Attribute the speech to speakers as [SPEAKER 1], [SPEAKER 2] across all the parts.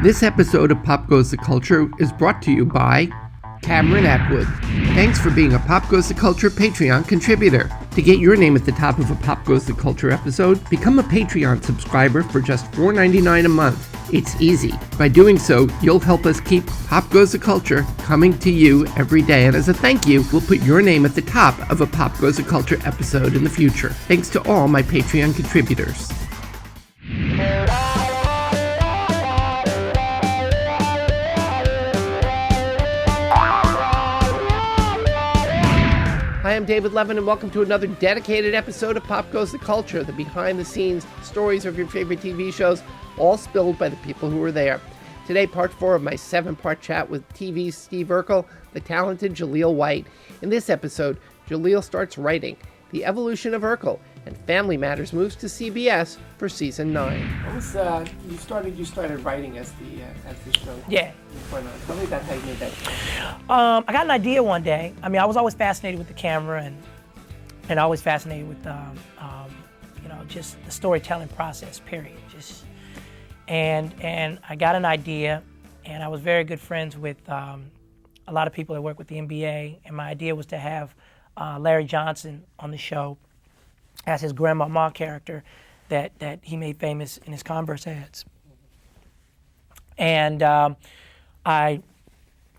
[SPEAKER 1] This episode of Pop Goes the Culture is brought to you by Cameron Atwood. Thanks for being a Pop Goes the Culture Patreon contributor. To get your name at the top of a Pop Goes the Culture episode, become a Patreon subscriber for just $4.99 a month. It's easy. By doing so, you'll help us keep Pop Goes the Culture coming to you every day. And as a thank you, we'll put your name at the top of a Pop Goes the Culture episode in the future. Thanks to all my Patreon contributors. Hi, I'm David Levin, and welcome to another dedicated episode of Pop Goes the Culture, the behind-the-scenes stories of your favorite TV shows, all spilled by the people who were there. Today, part 4 of my 7-part chat with TV's Steve Urkel, the talented Jaleel White. In this episode, Jaleel starts writing The Evolution of Urkel, and Family Matters moves to CBS for season 9. What was you started writing as the show?
[SPEAKER 2] Yeah.
[SPEAKER 1] Tell me about how you made that change.
[SPEAKER 2] I got an idea one day. I mean, I was always fascinated with the camera and always fascinated with just the storytelling process. Period. And I got an idea, and I was very good friends with a lot of people that work with the NBA. And my idea was to have Larry Johnson on the show as his Grandmama character that he made famous in his Converse ads. And I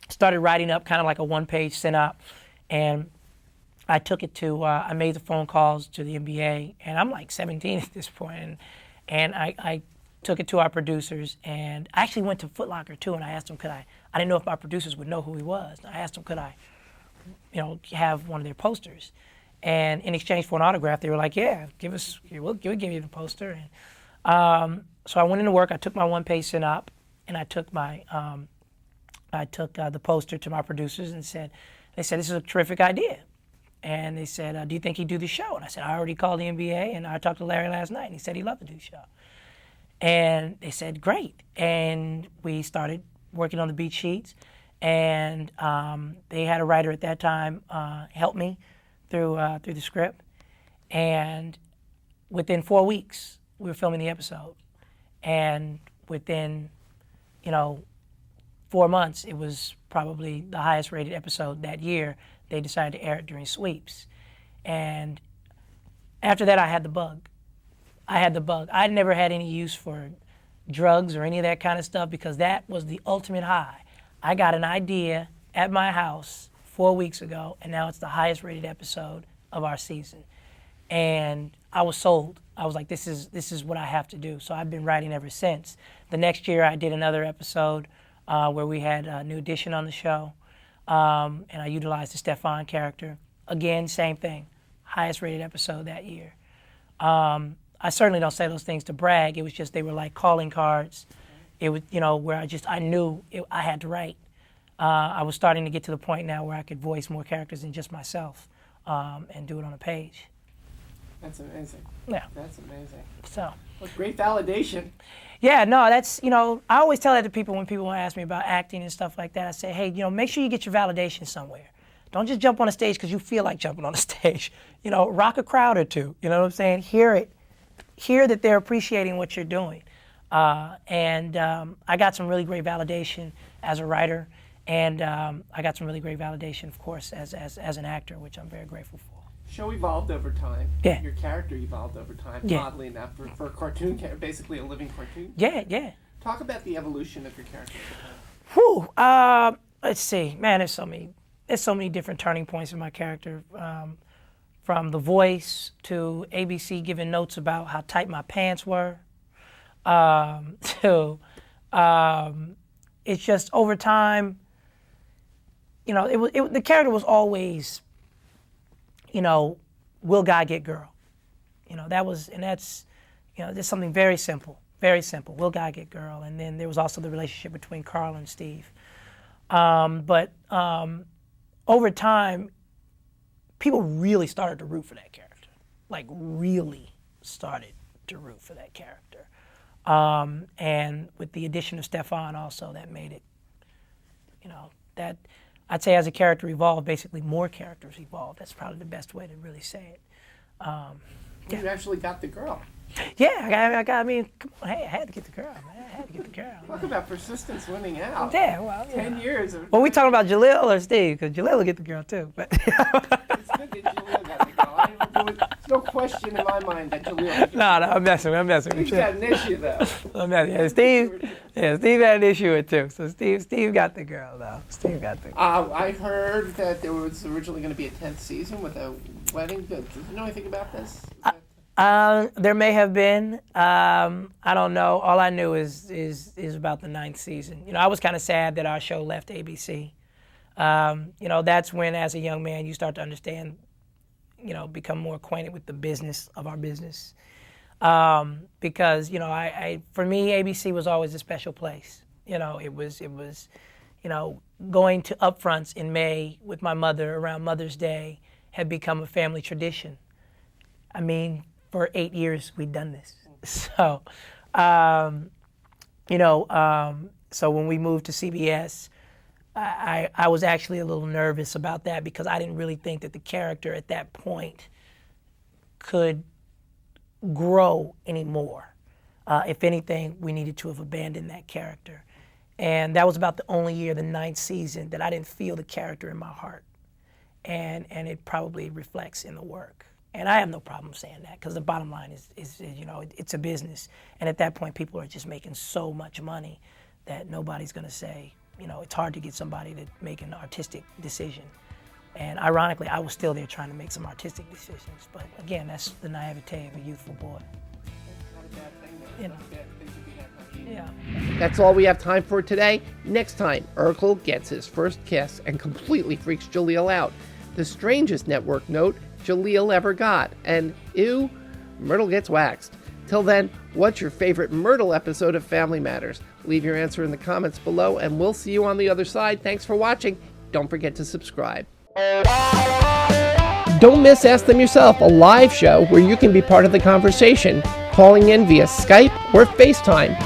[SPEAKER 2] started writing up kind of like a one-page synop, and I took it to, I made the phone calls to the NBA, and I'm like 17 at this point, and I took it to our producers, and I actually went to Foot Locker too, and I asked them I didn't know if my producers would know who he was. I asked them could I, have one of their posters. And in exchange for an autograph, they were like, yeah, we'll give you the poster. And so I went into work, I took my one-page synop, and I took the poster to my producers and they said, this is a terrific idea. And they said, do you think he'd do the show? And I said, I already called the NBA, and I talked to Larry last night, and he said he'd love to do the show. And they said, great. And we started working on the beat sheets, and they had a writer at that time help me through the script, and within 4 weeks we were filming the episode, and within 4 months it was probably the highest rated episode that year. They decided to air it during sweeps, and after that I had the bug. I'd never had any use for drugs or any of that kind of stuff because that was the ultimate high. I got an idea at my house 4 weeks ago, and now it's the highest rated episode of our season. And I was sold. I was like, this is what I have to do. So I've been writing ever since. The next year I did another episode where we had a new addition on the show, and I utilized the Stefan character. Again, same thing, highest rated episode that year. I certainly don't say those things to brag. It was just they were like calling cards. It was, where I knew I had to write. I was starting to get to the point now where I could voice more characters than just myself and do it on a page.
[SPEAKER 1] That's amazing.
[SPEAKER 2] Yeah.
[SPEAKER 1] That's amazing.
[SPEAKER 2] So.
[SPEAKER 1] Well, great validation.
[SPEAKER 2] Yeah, no, that's, I always tell that to people when people ask me about acting and stuff like that. I say, hey, make sure you get your validation somewhere. Don't just jump on a stage because you feel like jumping on a stage. Rock a crowd or two. You know what I'm saying? Hear it. Hear that they're appreciating what you're doing. And I got some really great validation as a writer. And I got some really great validation, of course, as an actor, which I'm very grateful for.
[SPEAKER 1] Show evolved over time.
[SPEAKER 2] Yeah.
[SPEAKER 1] Your character evolved over time,
[SPEAKER 2] yeah.
[SPEAKER 1] Oddly enough, for a cartoon, basically a living cartoon.
[SPEAKER 2] Yeah, yeah.
[SPEAKER 1] Talk about the evolution of your character.
[SPEAKER 2] Whew. Let's see. Man, there's so many different turning points in my character. From the voice to ABC giving notes about how tight my pants were, to it's just over time. The character was always, will guy get girl? That's just something very simple. Will guy get girl? And then there was also the relationship between Carl and Steve. But over time, people really started to root for that character. Like really started to root for that character. And with the addition of Stefan also, that made it, that I'd say as a character evolved, basically more characters evolved. That's probably the best way to really say it.
[SPEAKER 1] You actually got the girl.
[SPEAKER 2] Yeah, I mean, come on, hey, I had to get the girl, man. had to get the girl.
[SPEAKER 1] Talk about persistence winning out.
[SPEAKER 2] Yeah, well,
[SPEAKER 1] 10 years.
[SPEAKER 2] Well, we talking about Jaleel or Steve? Because Jaleel will get the girl too. But
[SPEAKER 1] It's good that Jaleel got the girl. There's no question in my mind that Jaleel.
[SPEAKER 2] no, I'm messing with
[SPEAKER 1] He's
[SPEAKER 2] you.
[SPEAKER 1] got an issue though.
[SPEAKER 2] I'm messing. Yeah, Steve had an issue with it too. So Steve got the girl though. Steve got the girl.
[SPEAKER 1] I heard that there was originally going to be a 10th season with a wedding. Do you know anything about this?
[SPEAKER 2] There may have been. I don't know. All I knew is about the 9th season. You know, I was kind of sad that our show left ABC. You know, that's when, as a young man, you start to understand, you know, become more acquainted with the business of our business. Because, you know, I for me, ABC was always a special place. You know, it was, you know, going to upfronts in May with my mother around Mother's Day had become a family tradition. I mean, for 8 years we'd done this. So, you know, so when we moved to CBS, I was actually a little nervous about that because I didn't really think that the character at that point could grow anymore. If anything, we needed to have abandoned that character. And that was about the only year, the 9th season, that I didn't feel the character in my heart. And it probably reflects in the work. And I have no problem saying that because the bottom line is, you know, it's a business. And at that point, people are just making so much money that nobody's going to say, you know, it's hard to get somebody to make an artistic decision. And ironically, I was still there trying to make some artistic decisions. But again, that's the naivete of a youthful boy.
[SPEAKER 1] Not a bad thing, though.
[SPEAKER 2] You know.
[SPEAKER 1] Not a bad thing to be that naive.
[SPEAKER 2] Yeah.
[SPEAKER 1] That's all we have time for today. Next time, Urkel gets his first kiss and completely freaks Jaleel out. The strangest network note Jaleel ever got. And ew, Myrtle gets waxed. Till then, what's your favorite Myrtle episode of Family Matters? Leave your answer in the comments below, and we'll see you on the other side. Thanks for watching. Don't forget to subscribe. Don't miss Ask Them Yourself, a live show where you can be part of the conversation, calling in via Skype or FaceTime.